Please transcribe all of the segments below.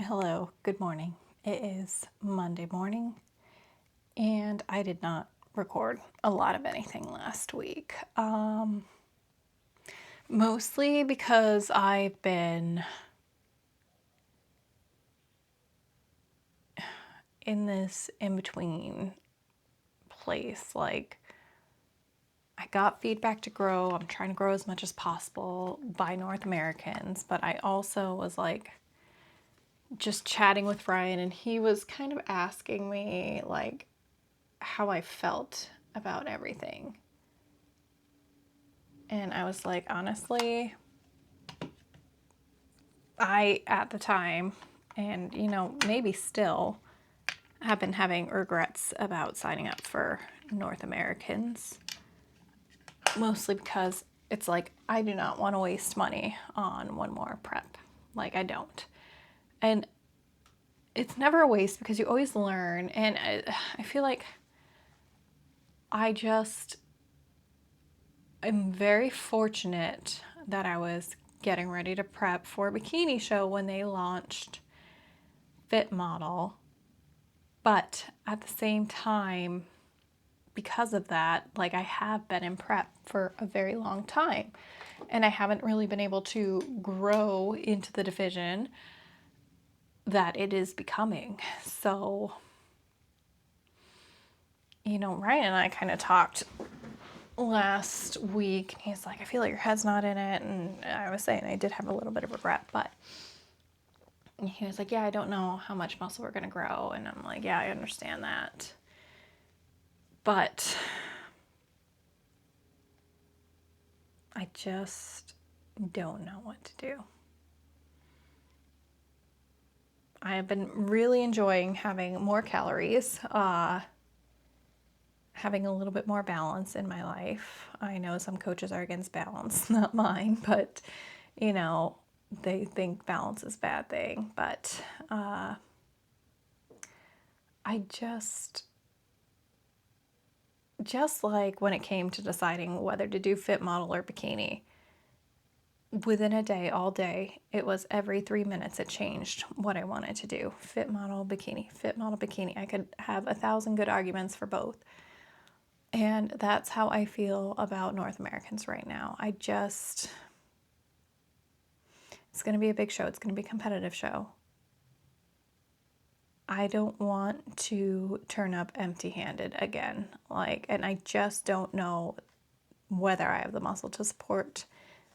Hello, good morning. It is Monday morning, and I did not record a lot of anything last week. Mostly because I've been in this in-between place. Like, I got feedback to grow. I'm trying to grow as much as possible by North Americans, but I also was like, just chatting with Ryan, and he was kind of asking me like how I felt about everything. And I was like, honestly, I, at the time, and maybe still, have been having regrets about signing up for North Americans. Mostly because it's like, I do not want to waste money on one more prep. Like, I don't. And it's never a waste because you always learn. And I feel like I'm very fortunate that I was getting ready to prep for a bikini show when they launched Fit Model. But at the same time, because of that, like, I have been in prep for a very long time, and I haven't really been able to grow into the division that it is becoming. So, Ryan and I kind of talked last week, and he's like, I feel like your head's not in it. And I was saying I did have a little bit of regret, but he was like, yeah, I don't know how much muscle we're going to grow. And I'm like, yeah, I understand that. But I just don't know what to do. I have been really enjoying having more calories, having a little bit more balance in my life. I know some coaches are against balance, not mine, but they think balance is a bad thing. But I just like when it came to deciding whether to do Fit Model or bikini, within a day, all day, it was every 3 minutes it changed what I wanted to do. Fit Model, bikini, Fit Model, bikini. I could have 1,000 good arguments for both. And that's how I feel about North Americans right now. It's going to be a big show. It's going to be a competitive show. I don't want to turn up empty-handed again. And I just don't know whether I have the muscle to support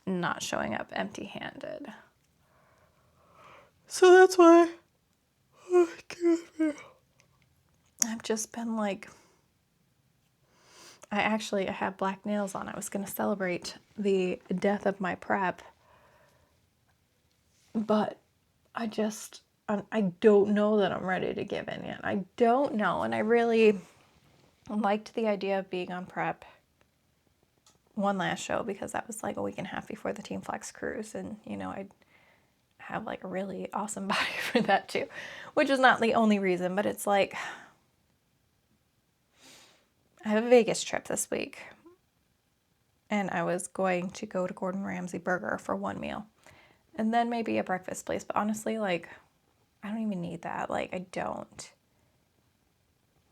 not showing up empty-handed. So that's why I've just been like, I have black nails on. I was going to celebrate the death of my prep, but I don't know that I'm ready to give in yet. I don't know. And I really liked the idea of being on prep one last show because that was like a week and a half before the Team Flex cruise. And, I'd have like a really awesome body for that too, which is not the only reason, but it's like, I have a Vegas trip this week, and I was going to go to Gordon Ramsay Burger for one meal and then maybe a breakfast place. But honestly, like, I don't even need that. Like, I don't.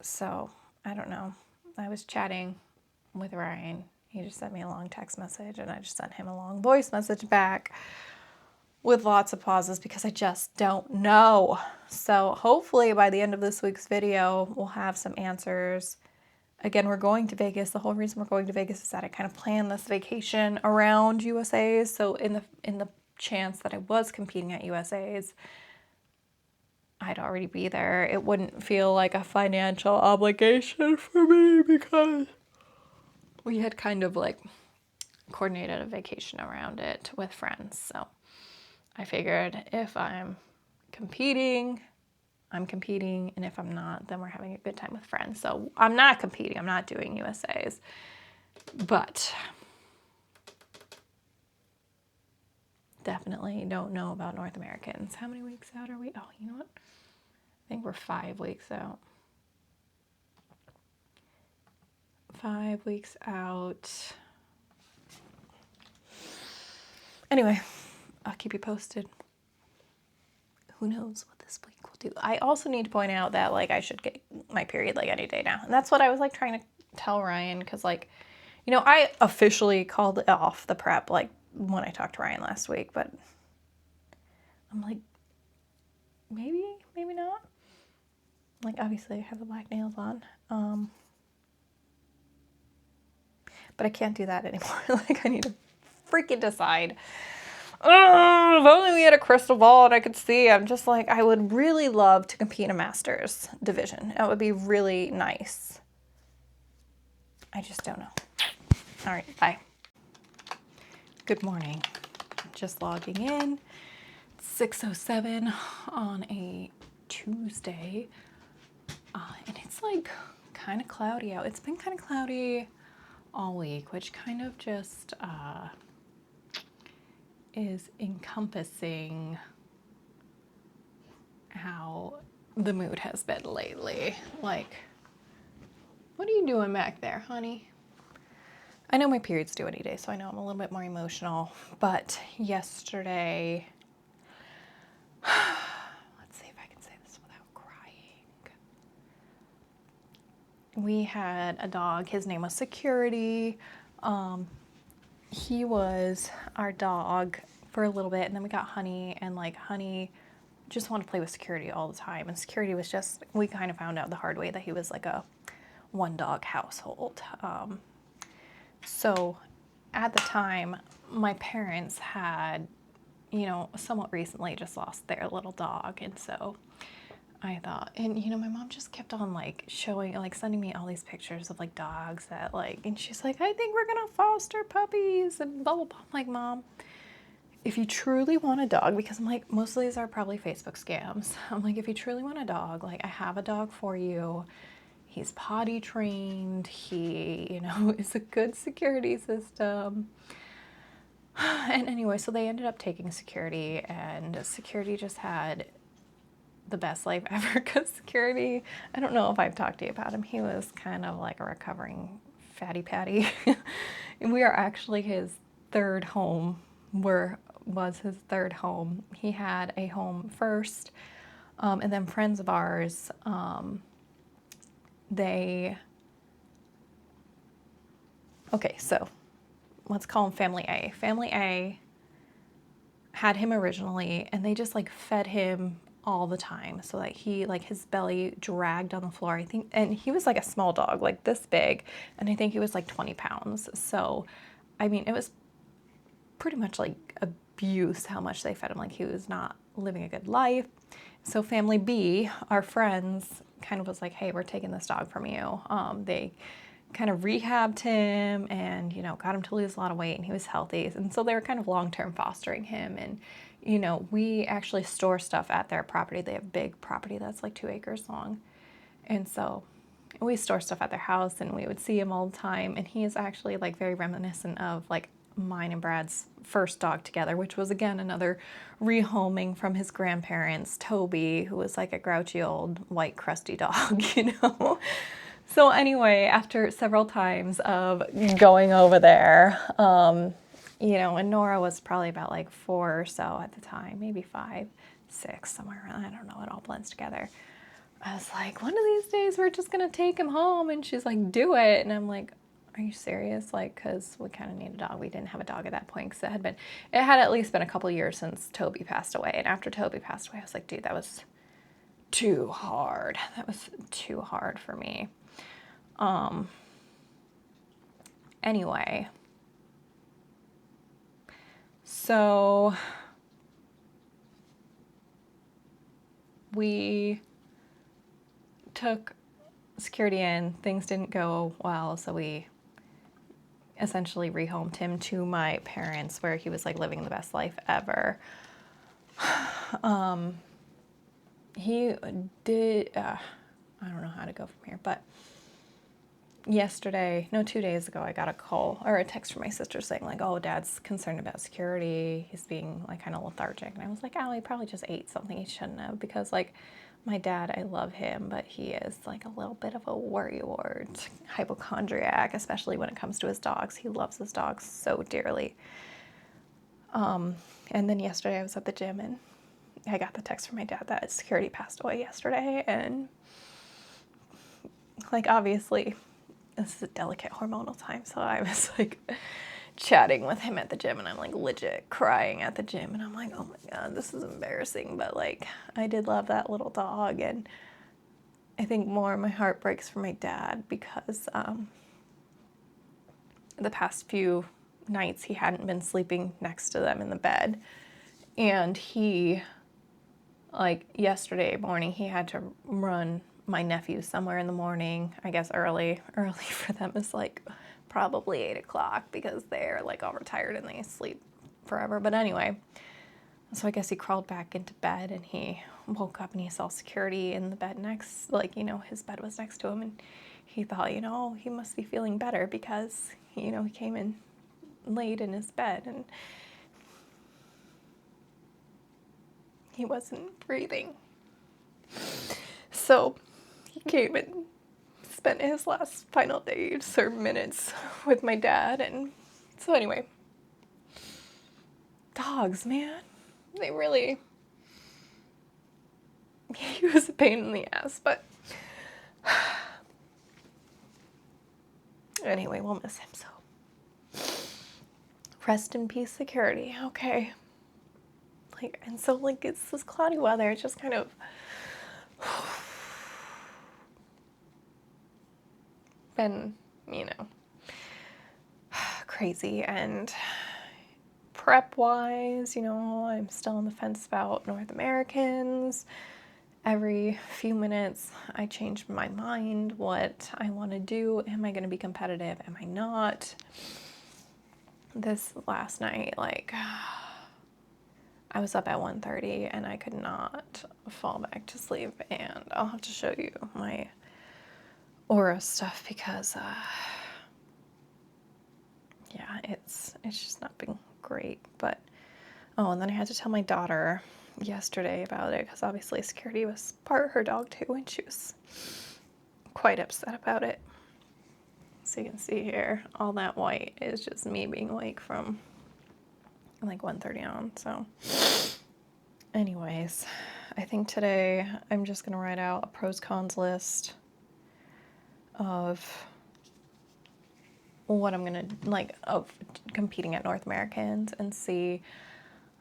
So, I don't know. I was chatting with Ryan. He just sent me a long text message, and I just sent him a long voice message back with lots of pauses because I just don't know. So, hopefully by the end of this week's video, we'll have some answers. Again, we're going to Vegas. The whole reason we're going to Vegas is that I kind of planned this vacation around USA's. So in the chance that I was competing at USA's, I'd already be there. It wouldn't feel like a financial obligation for me because we had kind of like coordinated a vacation around it with friends. So I figured if I'm competing, and if I'm not, then we're having a good time with friends. So I'm not competing. I'm not doing USA's. But definitely don't know about North Americans. How many weeks out are we? Oh, you know what? I think we're 5 weeks out. 5 weeks out. Anyway, I'll keep you posted. who knows what this week will do. I also need to point out that, like, I should get my period, like, any day now. And that's what I was, like, trying to tell Ryan, because, like, you know, I officially called off the prep, like, when I talked to Ryan last week, but I'm like, maybe not. Like, obviously I have the black nails on. But I can't do that anymore. Like, I need to freaking decide. If only we had a crystal ball and I could see. I'm just like, I would really love to compete in a Masters division. That would be really nice. I just don't know. All right, bye. Good morning. Just logging in. 6:07 on a Tuesday. And it's like kind of cloudy out. It's been kind of cloudy all week, which kind of just is encompassing how the mood has been lately. Like, what are you doing back there, honey? I know my period's due any day, so I know I'm a little bit more emotional. But yesterday, let's see if I can say this without crying. We had a dog. His name was Security. He was our dog for a little bit, and then we got Honey, and like Honey just wanted to play with Security all the time. And Security was just, we kind of found out the hard way that he was like a one dog household. So at the time, my parents had, you know, somewhat recently just lost their little dog. And so I thought, and you know, my mom just kept on like showing, like sending me all these pictures of like dogs that like, and she's like, I think we're gonna foster puppies and blah, blah, blah. I'm like, Mom, if you truly want a dog, because I'm like, most of these are probably Facebook scams. I'm like, if you truly want a dog, like I have a dog for you. He's potty trained. He, you know, is a good security system. And anyway, so they ended up taking Security, and Security just had the best life ever, because Security, I don't know if I've talked to you about him. He was kind of like a recovering fatty patty. And we are actually his third home. Was his third home. He had a home first, and then friends of ours, okay, so let's call him Family A. Family A had him originally, and they just like fed him all the time, so like he, like his belly dragged on the floor, I think, and he was like a small dog, like this big, and I think he was like 20 pounds. So I mean, it was pretty much like abuse how much they fed him. Like, he was not living a good life. So Family B, our friends, kind of was like, hey, we're taking this dog from you. They kind of rehabbed him and, you know, got him to lose a lot of weight, and he was healthy. And so they were kind of long-term fostering him. And, you know, we actually store stuff at their property. They have a big property that's like 2 acres long. And so we store stuff at their house, and we would see him all the time. And he is actually like very reminiscent of like mine and Brad's first dog together, which was again another rehoming from his grandparents, Toby, who was like a grouchy old white crusty dog, you know. So anyway, after several times of going over there, you know, and Nora was probably about like 4 or so at the time, maybe 5, 6, somewhere around, I don't know, it all blends together. I was like, one of these days we're just gonna take him home. And she's like, do it. And I'm like, are you serious? Like, because we kind of need a dog. We didn't have a dog at that point, because it had at least been a couple years since Toby passed away. And after Toby passed away, I was like, dude, that was too hard. That was too hard for me. Anyway, so we took Security in. Things didn't go well, so we essentially rehomed him to my parents, where he was like living the best life ever. He did, I don't know how to go from here, but 2 days ago, I got a call or a text from my sister saying like, oh, Dad's concerned about Security. He's being like kind of lethargic. And I was like, oh, he probably just ate something he shouldn't have, because like my dad, I love him, but he is like a little bit of a worrywart, hypochondriac, especially when it comes to his dogs. He loves his dogs so dearly. And then yesterday I was at the gym, and I got the text from my dad that security passed away yesterday, and like, obviously this is a delicate hormonal time, so I was like chatting with him at the gym, and I'm like legit crying at the gym, and I'm like, oh my God, this is embarrassing, but like, I did love that little dog, and I think more my heart breaks for my dad because the past few nights he hadn't been sleeping next to them in the bed, and he, like, yesterday morning he had to run my nephew somewhere in the morning, I guess early for them is like probably 8 o'clock because they're like all retired and they sleep forever. But anyway, so I guess he crawled back into bed, and he woke up and he saw security in the bed next, like, you know, his bed was next to him, and he thought, you know, he must be feeling better because, you know, he came in laid in his bed and he wasn't breathing. So he came and spent his last final days or minutes with my dad. And so anyway, dogs, man, they really, he was a pain in the ass, but anyway, we'll miss him. So rest in peace, security. Okay. Like, and so like, it's this cloudy weather. It's just kind of been, you know, crazy. And prep wise, you know, I'm still on the fence about North Americans. Every few minutes I change my mind what I want to do. Am I going to be competitive? Am I not? This last night, like, I was up at 1:30 and I could not fall back to sleep, and I'll have to show you my aura stuff because yeah, it's just not been great. But oh, and then I had to tell my daughter yesterday about it because obviously security was part of her dog too, and she was quite upset about it. So you can see here, all that white is just me being awake from like 1:30 on. So anyways, I think today I'm just gonna write out a pros cons list of what I'm gonna like of competing at North Americans and see.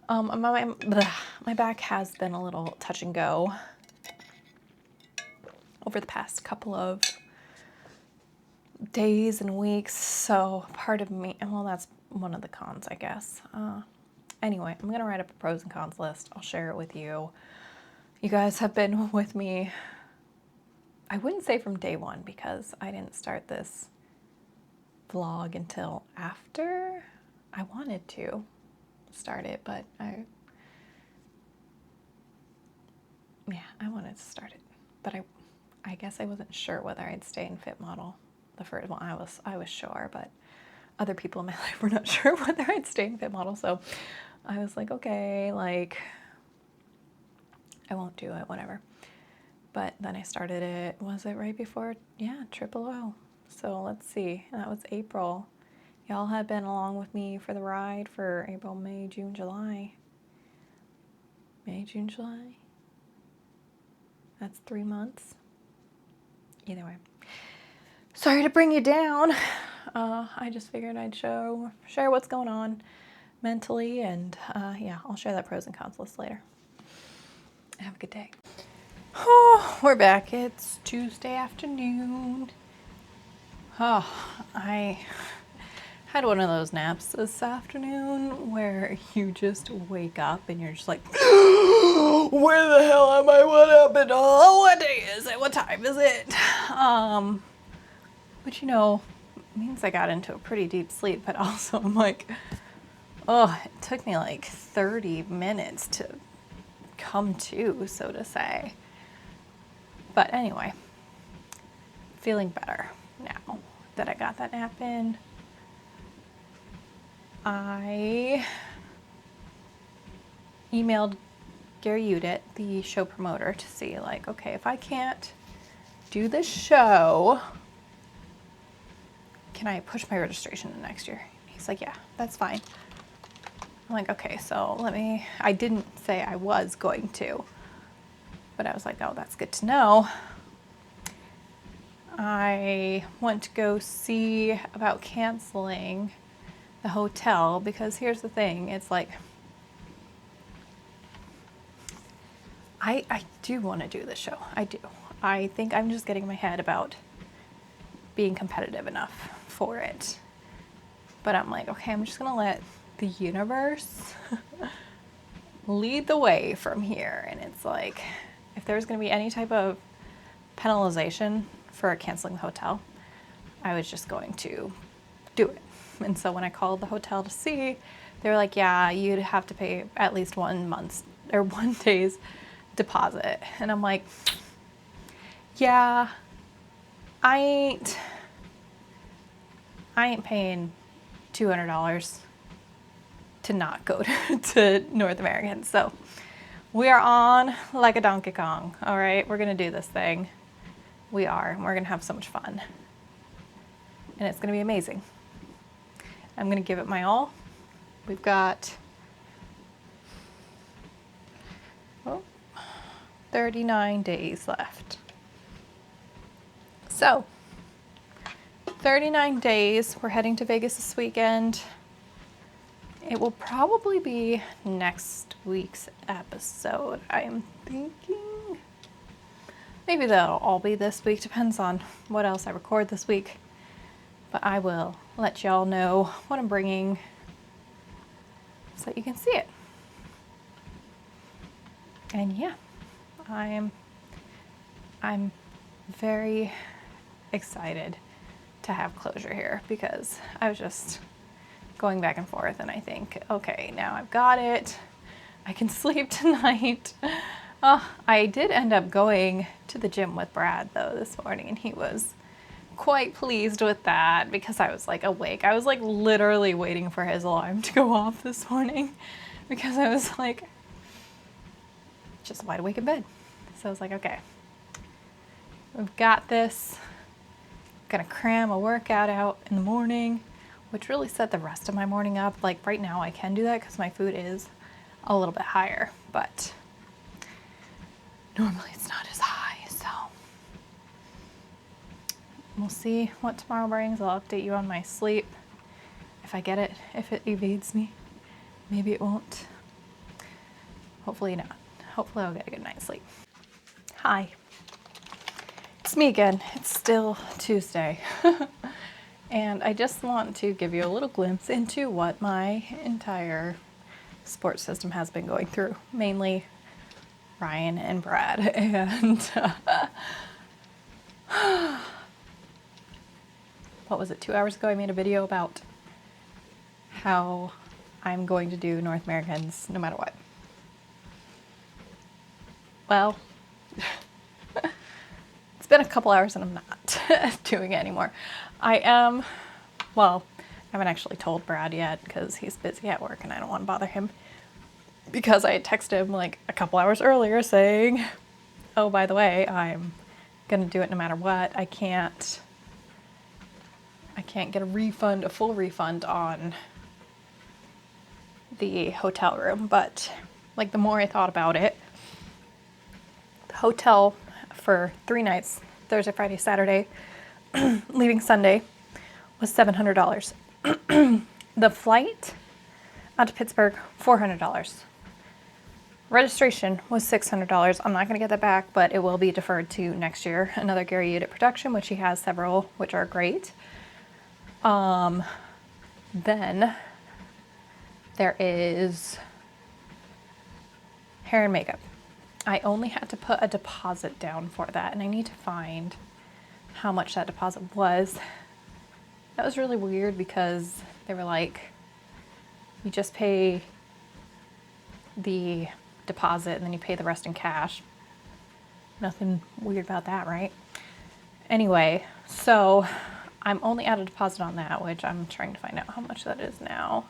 My back has been a little touch and go over the past couple of days and weeks, so part of me, well, that's one of the cons, I guess. Anyway, I'm gonna write up a pros and cons list. I'll share it with you. You guys have been with me, I wouldn't say from day one because I didn't start this vlog until after I wanted to start it, but I wanted to start it, but I guess I wasn't sure whether I'd stay in fit model. The first one, I was sure, but other people in my life were not sure whether I'd stay in fit model. So I was like, okay, like, I won't do it, whatever. But then I started it, was it right before? Yeah, Triple O. So let's see, that was April. Y'all have been along with me for the ride for April, May, June, July. May, June, July. That's 3 months. Either way. Sorry to bring you down. I just figured I'd share what's going on mentally, and yeah, I'll share that pros and cons list later. Have a good day. Oh, we're back. It's Tuesday afternoon. Oh, I had one of those naps this afternoon where you just wake up and you're just like, where the hell am I? What happened? Oh, what day is it? What time is it? Which, you know, means I got into a pretty deep sleep, but also I'm like, oh, it took me like 30 minutes to come to, so to say. But anyway, feeling better now that I got that nap in. I emailed Gary Udit, the show promoter, to see, like, okay, if I can't do this show, can I push my registration to next year? He's like, yeah, that's fine. I'm like, okay, so I didn't say I was going to, but I was like, oh, that's good to know. I went to go see about canceling the hotel because here's the thing. It's like, I do want to do this show. I do. I think I'm just getting in my head about being competitive enough for it. But I'm like, okay, I'm just going to let the universe lead the way from here. And it's like, if there's going to be any type of penalization for canceling the hotel, I was just going to do it. And so when I called the hotel to see, they were like, yeah, you'd have to pay at least 1 month's or 1 day's deposit. And I'm like, yeah, I ain't paying $200 to not go to North American. So we are on like a Donkey Kong. All right, we're gonna do this thing. We are, and we're gonna have so much fun. And it's gonna be amazing. I'm gonna give it my all. We've got 39 days left. So 39 days. We're heading to Vegas this weekend. It will probably be next week's episode, I'm thinking. Maybe that'll all be this week. Depends on what else I record this week. But I will let y'all know what I'm bringing so that you can see it. And yeah, I'm very excited to have closure here because I was just going back and forth and I think, okay, now I've got it. I can sleep tonight. I did end up going to the gym with Brad though this morning and he was quite pleased with that because I was like awake. I was like literally waiting for his alarm to go off this morning because I was like just wide awake in bed. So I was like, okay, we've got this. I'm gonna cram a workout out in the morning, which really set the rest of my morning up. Like right now I can do that because my food is a little bit higher, but normally it's not as high, so we'll see what tomorrow brings. I'll update you on my sleep if I get it, if it evades me. Maybe it won't. Hopefully not. Hopefully I'll get a good night's sleep. Hi. It's me again. It's still Tuesday. And I just want to give you a little glimpse into what my entire sports system has been going through. Mainly Ryan and Brad. And what was it, 2 hours ago I made a video about how I'm going to do North Americans no matter what. Well, it's been a couple hours and I'm not doing it anymore. I haven't actually told Brad yet because he's busy at work and I don't want to bother him because I had texted him like a couple hours earlier saying, oh, by the way, I'm going to do it no matter what. I can't get a full refund on the hotel room. But like the more I thought about it, the hotel for 3 nights, Thursday, Friday, Saturday, leaving Sunday, was $700. The flight out to Pittsburgh, $400. Registration was $600. I'm not going to get that back, but it will be deferred to next year. Another Gary Udit production, which he has several, which are great. Then there is hair and makeup. I only had to put a deposit down for that, and I need to find how much that deposit was. That was really weird because they were like, you just pay the deposit and then you pay the rest in cash. Nothing weird about that, right? Anyway, so I'm only at a deposit on that, which I'm trying to find out how much that is now.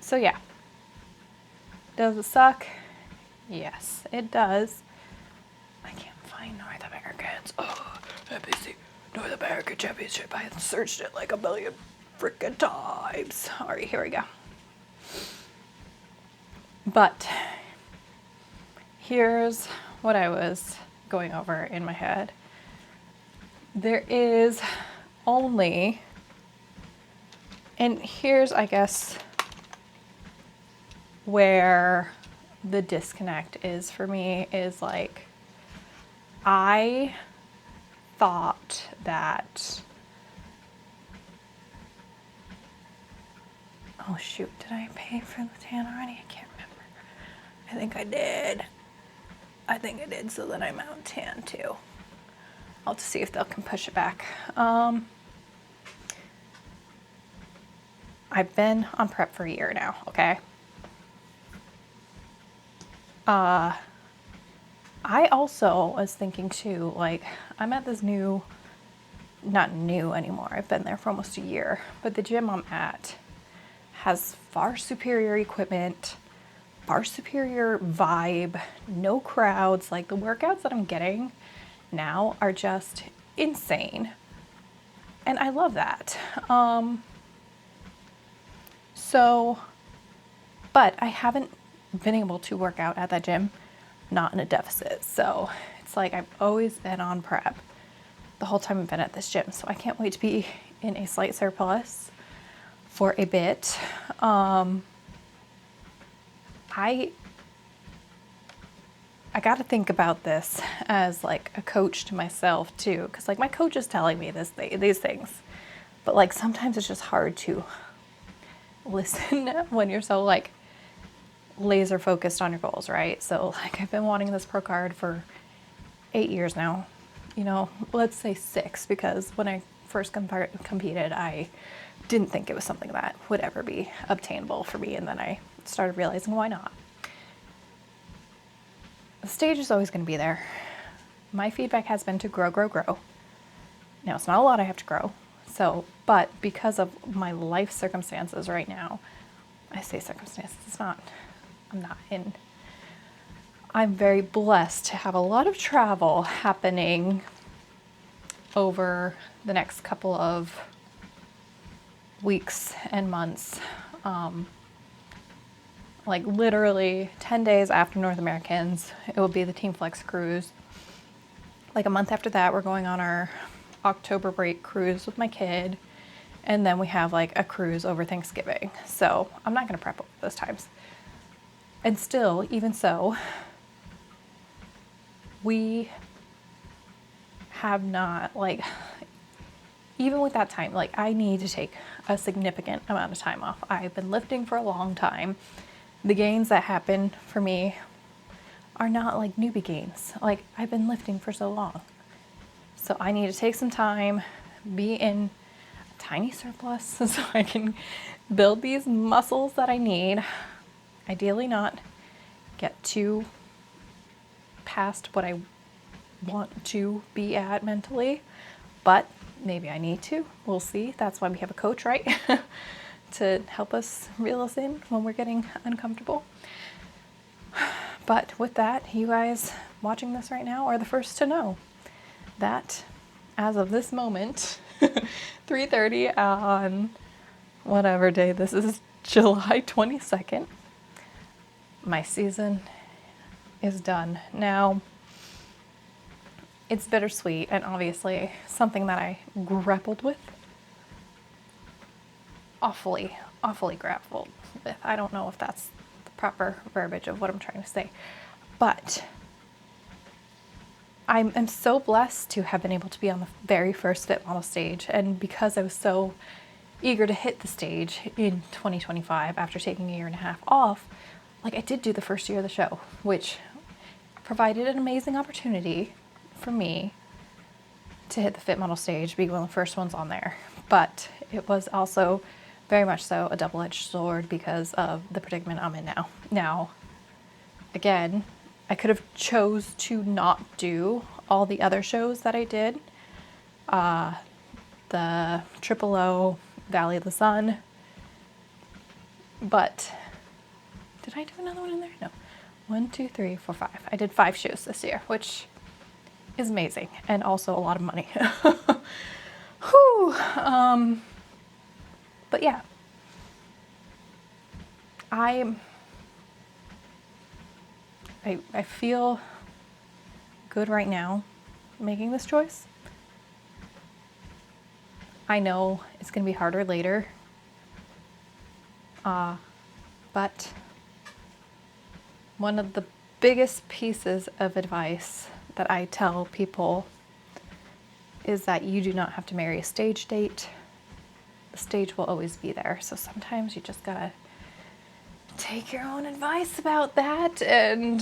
So yeah. Does it suck? Yes, it does. I can't find North Americans. Oh, let me see. North American Championship. I had searched it like a million freaking times. All right, here we go. But here's what I was going over in my head. There is only, and here's, I guess, where the disconnect is for me, is like, I thought that, oh shoot, did I pay for the tan already? I can't remember. I think I did. So that I'm out tan too. I'll just see if they can push it back. I've been on prep for a year now, okay? I also was thinking too, like, I'm at this new, not new anymore, I've been there for almost a year, but the gym I'm at has far superior equipment, far superior vibe, no crowds. Like, the workouts that I'm getting now are just insane. And I love that. But I haven't been able to work out at that gym, not in a deficit. So it's like I've always been on prep the whole time I've been at this gym. So I can't wait to be in a slight surplus for a bit. I got to think about this as like a coach to myself too, because like my coach is telling me these things, but like sometimes it's just hard to listen when you're so like laser focused on your goals, right? So like I've been wanting this pro card for 8 years now, you know, let's say 6, because when I first competed, I didn't think it was something that would ever be obtainable for me, and then I started realizing why not. The stage is always going to be there. My feedback has been to grow. Now, it's not a lot I have to grow. So, but because of my life circumstances right now, I say circumstances, I'm very blessed to have a lot of travel happening over the next couple of weeks and months. Like literally 10 days after North Americans, it will be the Team Flex cruise. Like a month after that, we're going on our October break cruise with my kid. And then we have like a cruise over Thanksgiving. So I'm not going to prep over those times. And still, even so, we have not, like, even with that time, like I need to take a significant amount of time off. I've been lifting for a long time. The gains that happen for me are not like newbie gains. Like, I've been lifting for so long. So I need to take some time, be in a tiny surplus so I can build these muscles that I need. Ideally not get too past what I want to be at mentally, but maybe I need to. We'll see. That's why we have a coach, right? To help us reel us in when we're getting uncomfortable. But with that, you guys watching this right now are the first to know that as of this moment, 3:30 on whatever day this is, July 22nd, my season is done. Now, it's bittersweet and obviously something that I grappled with. Awfully grappled with. I don't know if that's the proper verbiage of what I'm trying to say, but I'm so blessed to have been able to be on the very first Fit Model stage, and because I was so eager to hit the stage in 2025 after taking a year and a half off, like I did do the first year of the show, which provided an amazing opportunity for me to hit the Fit Model stage, be one of the first ones on there. But it was also very much so a double-edged sword because of the predicament I'm in now. Now, again, I could have chose to not do all the other shows that I did. The Triple O, Valley of the Sun. But did I do another one in there? No. 1, 2, 3, 4, 5. I did 5 shows this year, which is amazing and also a lot of money. Whew. But yeah, I feel good right now making this choice. I know it's going to be harder later, but one of the biggest pieces of advice that I tell people is that you do not have to marry a stage date. The stage will always be there. So sometimes you just gotta take your own advice about that, and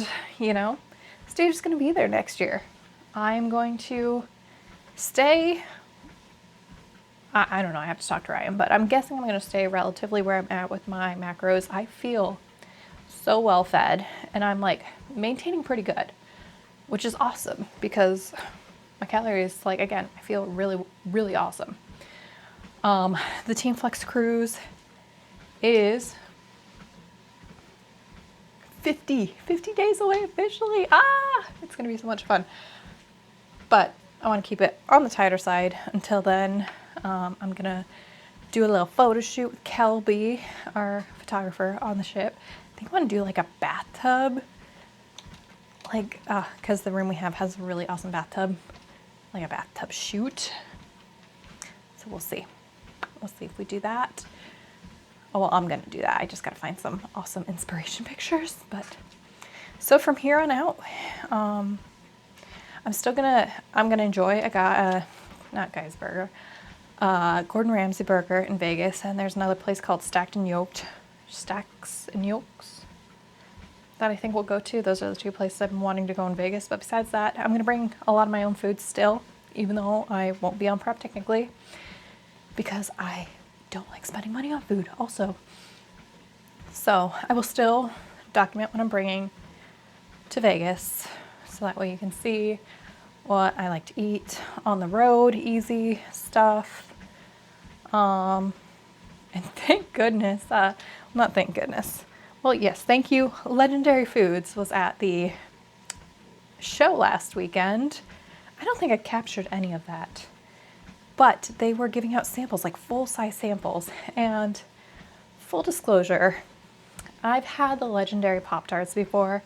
stage is gonna be there next year. I'm going to stay, I don't know, I have to talk to Ryan, but I'm guessing I'm gonna stay relatively where I'm at with my macros. I feel so well fed, and I'm like maintaining pretty good, which is awesome because my calories, like, again, I feel really, really awesome. The Team Flex cruise is 50 days away officially. It's gonna be so much fun. But I want to keep it on the tighter side until then. I'm gonna do a little photo shoot with Kelby, our photographer on the ship. I think I want to do like a bathtub, like, because the room we have has a really awesome bathtub, like a bathtub shoot. So we'll see. We'll see if we do that. Oh, well, I'm going to do that. I just got to find some awesome inspiration pictures. But so from here on out, I'm going to enjoy not Guy's Burger, Gordon Ramsay Burger in Vegas. And there's another place called Stacks and Yolks that I think we'll go to. Those are the two places I've been wanting to go in Vegas. But besides that, I'm going to bring a lot of my own food still, even though I won't be on prep technically, because I don't like spending money on food also. So I will still document what I'm bringing to Vegas, so that way you can see what I like to eat on the road, easy stuff. And thank goodness, not thank goodness. Well, yes, thank you. Legendary Foods was at the show last weekend. I don't think I captured any of that, but they were giving out samples, like full-size samples. And full disclosure, I've had the legendary Pop-Tarts before.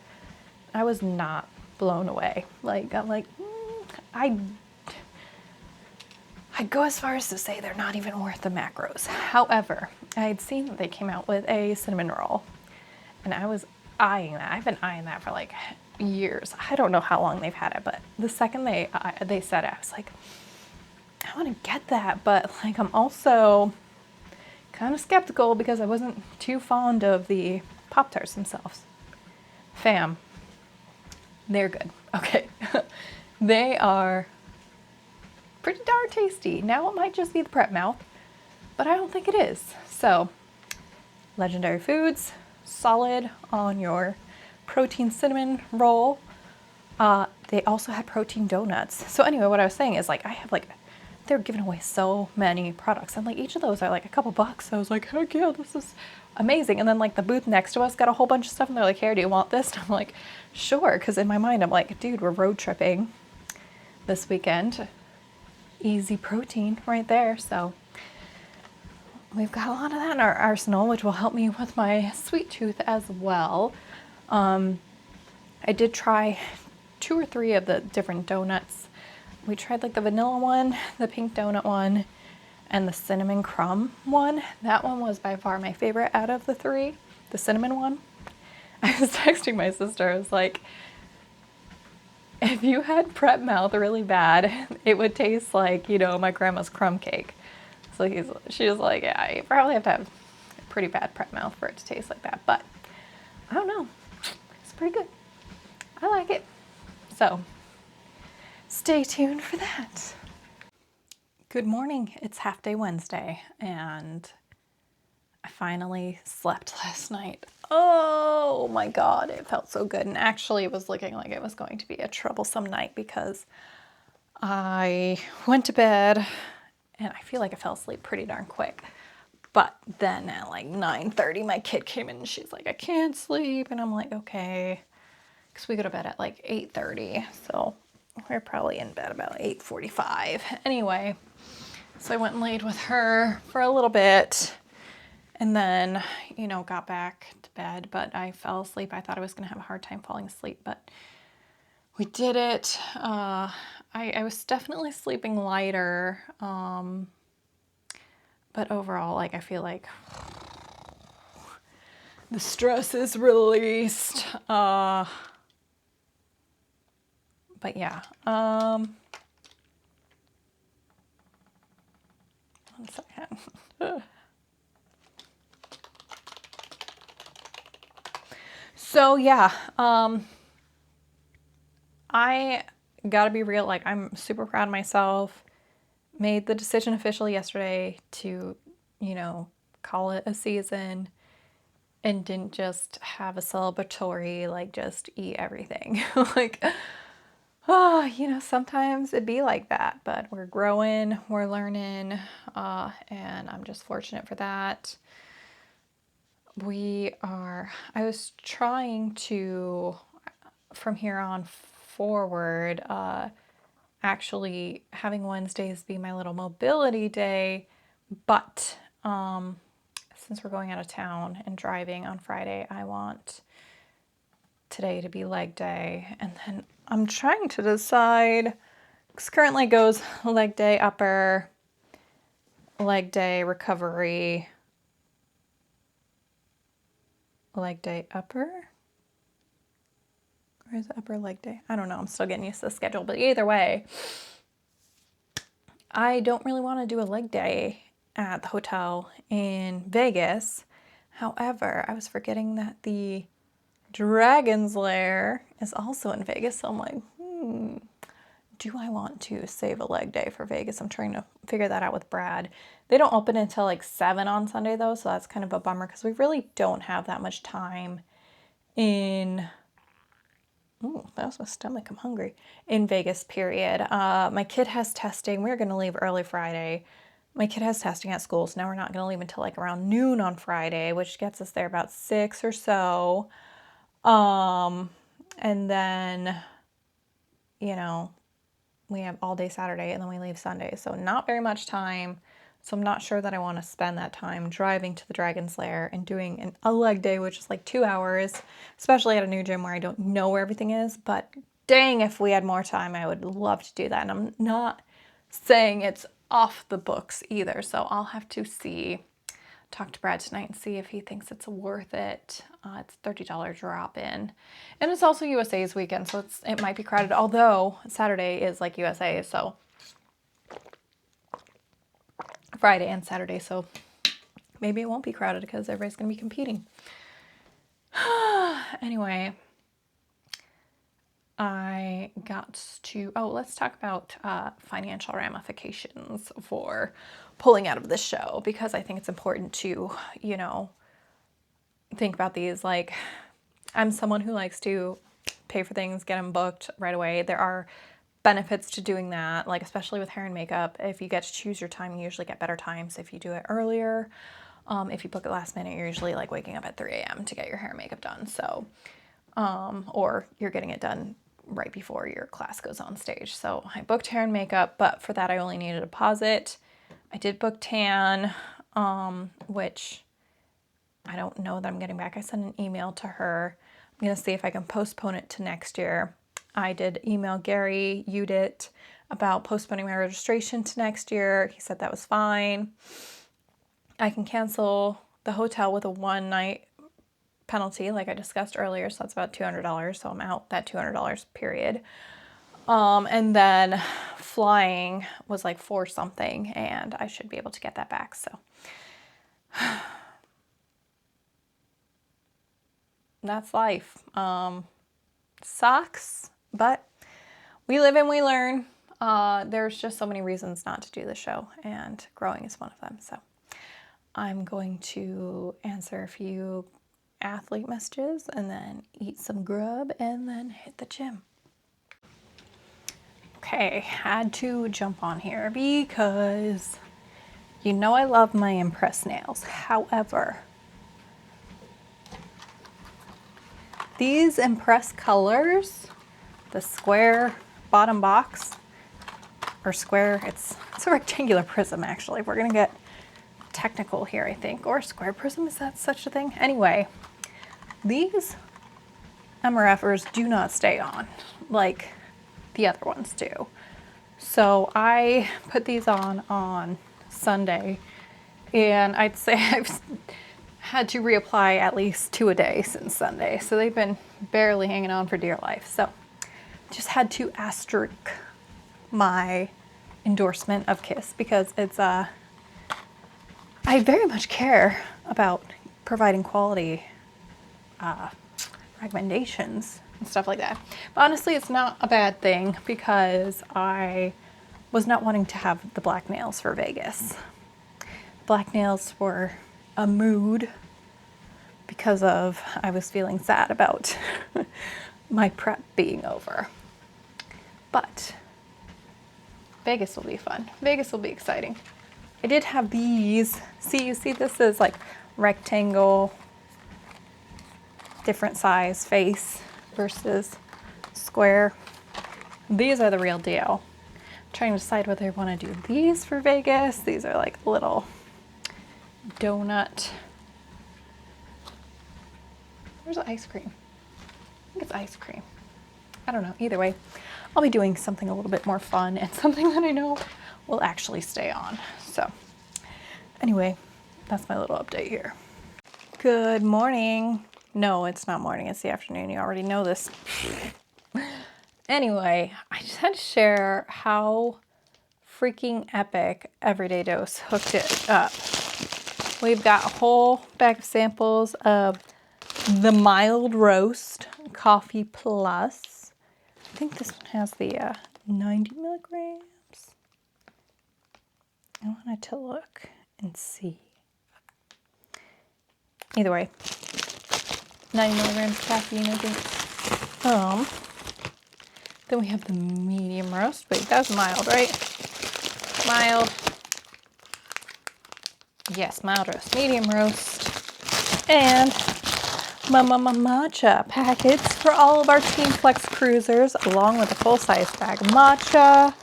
I was not blown away. Like, I'm like, I'd go as far as to say they're not even worth the macros. However, I had seen that they came out with a cinnamon roll, and I was eyeing that. I've been eyeing that for like years. I don't know how long they've had it, but the second they said it, I was like, I want to get that, but like I'm also kind of skeptical because I wasn't too fond of the Pop-Tarts themselves. Fam, they're good. Okay. They are pretty darn tasty. Now it might just be the prep mouth, but I don't think it is. So, Legendary Foods, solid on your protein cinnamon roll. They also had protein donuts. So anyway, what I was saying is, like, I have like, they're giving away so many products, and like each of those are like a couple bucks. So I was like, heck yeah, this is amazing. And then like the booth next to us got a whole bunch of stuff, and they're like, here, do you want this? And I'm like, sure, because in my mind I'm like, dude, we're road tripping this weekend. Easy protein right there. So we've got a lot of that in our arsenal, which will help me with my sweet tooth as well. I did try 2 or 3 of the different donuts. We tried like the vanilla one, the pink donut one, and the cinnamon crumb one. That one was by far my favorite out of the 3, the cinnamon one. I was texting my sister, I was like, if you had prep mouth really bad, it would taste like, my grandma's crumb cake. So she was like, yeah, you probably have to have a pretty bad prep mouth for it to taste like that. But I don't know, it's pretty good. I like it. So stay tuned for that. Good morning. It's half day Wednesday, and I finally slept last night. Oh my God, it felt so good. And actually it was looking like it was going to be a troublesome night because I went to bed and I feel like I fell asleep pretty darn quick. But then at like 9:30, my kid came in and she's like, I can't sleep. And I'm like, okay, because we go to bed at like 8:30. So we're probably in bed about 8:45. Anyway, so I went and laid with her for a little bit and then, you know, got back to bed, but I fell asleep. I thought I was going to have a hard time falling asleep, but we did it. I was definitely sleeping lighter, but overall, like, I feel like the stress is released. But yeah, one second. So yeah, I gotta be real, like, I'm super proud of myself. Made the decision officially yesterday to, you know, call it a season and didn't just have a celebratory, like, just eat everything. Like, oh, you know, sometimes it'd be like that, but we're growing, we're learning, and I'm just fortunate for that. I was trying to, from here on forward, actually having Wednesdays be my little mobility day, but since we're going out of town and driving on Friday, I want today to be leg day. And then I'm trying to decide, because currently goes leg day upper, leg day recovery, leg day upper. Or is it upper leg day? I don't know. I'm still getting used to the schedule. But either way, I don't really want to do a leg day at the hotel in Vegas. However, I was forgetting that the Dragon's Lair is also in Vegas. So I'm like, do I want to save a leg day for Vegas? I'm trying to figure that out with Brad. They don't open until like 7 on Sunday though, so that's kind of a bummer because we really don't have that much time in... Ooh, that was my stomach. I'm hungry. In Vegas, period. My kid has testing. We're going to leave early Friday. My kid has testing at school, so now we're not going to leave until like around noon on Friday, which gets us there about 6 or so. And then, you know, we have all day Saturday and then we leave Sunday. So not very much time. So I'm not sure that I want to spend that time driving to the Dragon's Lair and doing a leg day, which is like 2 hours, especially at a new gym where I don't know where everything is. But dang, if we had more time, I would love to do that. And I'm not saying it's off the books either. So I'll have to talk to Brad tonight and see if he thinks it's worth it. It's $30 drop in. And it's also USA's weekend, so it might be crowded, although Saturday is like USA, so Friday and Saturday, so maybe it won't be crowded because everybody's going to be competing. Anyway, I got to, let's talk about financial ramifications for pulling out of this show, because I think it's important to, you know, think about these. Like, I'm someone who likes to pay for things, get them booked right away. There are benefits to doing that, like especially with hair and makeup. If you get to choose your time, you usually get better times if you do it earlier. If you book it last minute, you're usually like waking up at 3 a.m. to get your hair and makeup done. So, or you're getting it done right before your class goes on stage. So I booked hair and makeup, but for that I only needed a deposit. I did book tan, which I don't know that I'm getting back. I sent an email to her. I'm going to see if I can postpone it to next year. I did email Gary Udit about postponing my registration to next year. He said that was fine. I can cancel the hotel with a 1-night penalty, like I discussed earlier. So that's about $200. So I'm out that $200 period. And then flying was like $4 something, and I should be able to get that back. So that's life. Sucks, but we live and we learn. There's just so many reasons not to do the show, and growing is one of them. So I'm going to answer a few athlete messages and then eat some grub and then hit the gym. Okay, had to jump on here because you know I love my Impress nails. However, these Impress colors, the square bottom box, or square, it's a rectangular prism actually. We're gonna get technical here, I think. Or square prism, is that such a thing? Anyway, these MRFers do not stay on like the other ones do. So I put these on Sunday, and I'd say I've had to reapply at least 2 a day since Sunday. So they've been barely hanging on for dear life. So just had to asterisk my endorsement of Kiss because it's I very much care about providing quality recommendations and stuff like that. But honestly, it's not a bad thing because I was not wanting to have the black nails for Vegas. Black nails were a mood because of I was feeling sad about my prep being over. But Vegas will be fun. Vegas will be exciting. I did have these. See, you see this is like rectangle, different size face versus square. These are the real deal. I'm trying to decide whether I want to do these for Vegas. These are like little donut. Where's the ice cream? I think it's ice cream. I don't know. Either way, I'll be doing something a little bit more fun and something that I know will actually stay on. So anyway, that's my little update here. Good morning. No, it's not morning. It's the afternoon. You already know this. Anyway, I just had to share how freaking epic Everyday Dose hooked it up. We've got a whole bag of samples of the Mild Roast Coffee Plus. I think this one has the 90 milligrams. I wanted to look and see. Either way, 90 milligrams caffeine, I think. Then we have the medium roast. Wait, that was mild, right? Mild. Yes, mild roast, medium roast. And matcha packets for all of our Team Flex cruisers, along with a full-size bag of matcha,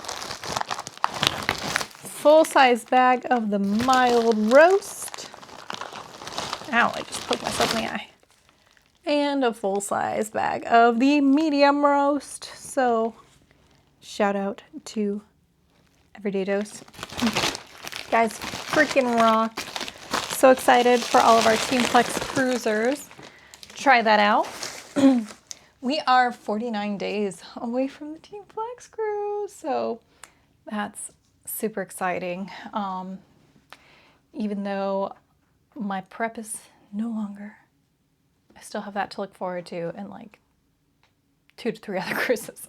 full-size bag of the mild roast. Ow, I just poked myself in the eye. And a full-size bag of the medium roast. So, shout out to Everyday Dose. Guys, freaking rock. So excited for all of our Team Flex cruisers. Try that out. We are 49 days away from the Team Flex cruise. So, that's super exciting. Even though my prep is no longer, I still have that to look forward to and like 2 to 3 other cruises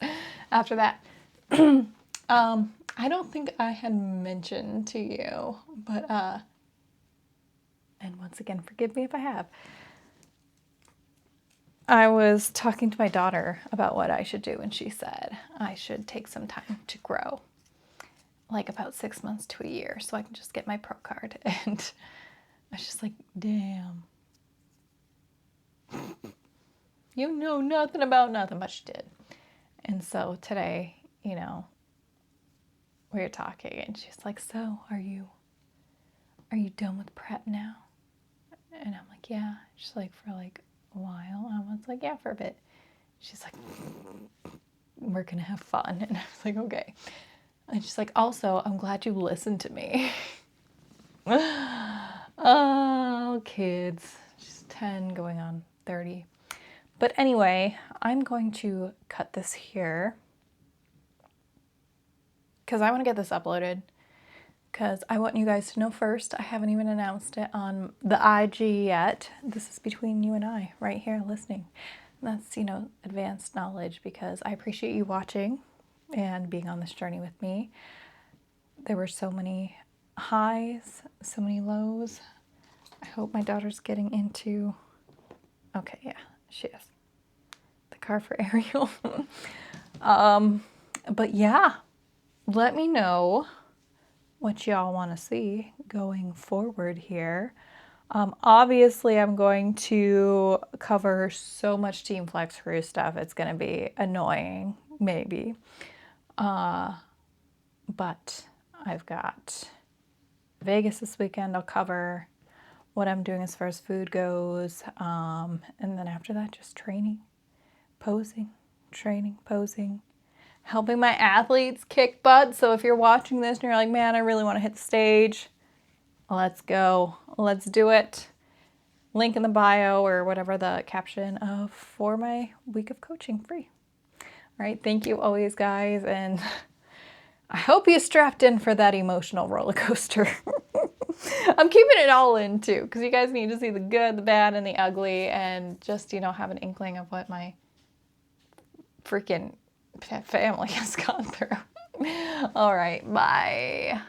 after that. I don't think I had mentioned to you, but and once again, forgive me if I have. I was talking to my daughter about what I should do, and she said I should take some time to grow, like about 6 months to a year, so I can just get my pro card. And I was just like, damn. You know nothing about nothing, but she did. And so today, you know, we were talking, and she's like, so are you done with prep now? And I'm like, yeah. She's like, for like a while. I was like, yeah, for a bit. She's like, we're gonna have fun. And I was like, okay. And she's like, also, I'm glad you listened to me. Oh, kids. She's 10 going on 30. But anyway, I'm going to cut this here because I want to get this uploaded because I want you guys to know first. I haven't even announced it on the IG yet. This is between you and I right here listening. That's, you know, advanced knowledge because I appreciate you watching and being on this journey with me. There were so many highs, so many lows. I hope my daughter's getting into, okay, yeah, she is. The car for Ariel. But yeah, let me know what y'all want to see going forward here. Obviously, I'm going to cover so much Team Flex Crew stuff. It's going to be annoying, maybe. But I've got Vegas this weekend. I'll cover what I'm doing as far as food goes. And then after that, just training, posing, helping my athletes kick butt. So if you're watching this and you're like, man, I really want to hit the stage, let's go. Let's do it. Link in the bio or whatever the caption for my week of coaching free. All right. Thank you always, guys. And I hope you strapped in for that emotional roller coaster. I'm keeping it all in too, because you guys need to see the good, the bad, and the ugly, and just, have an inkling of what my freaking family has gone through. All right. Bye.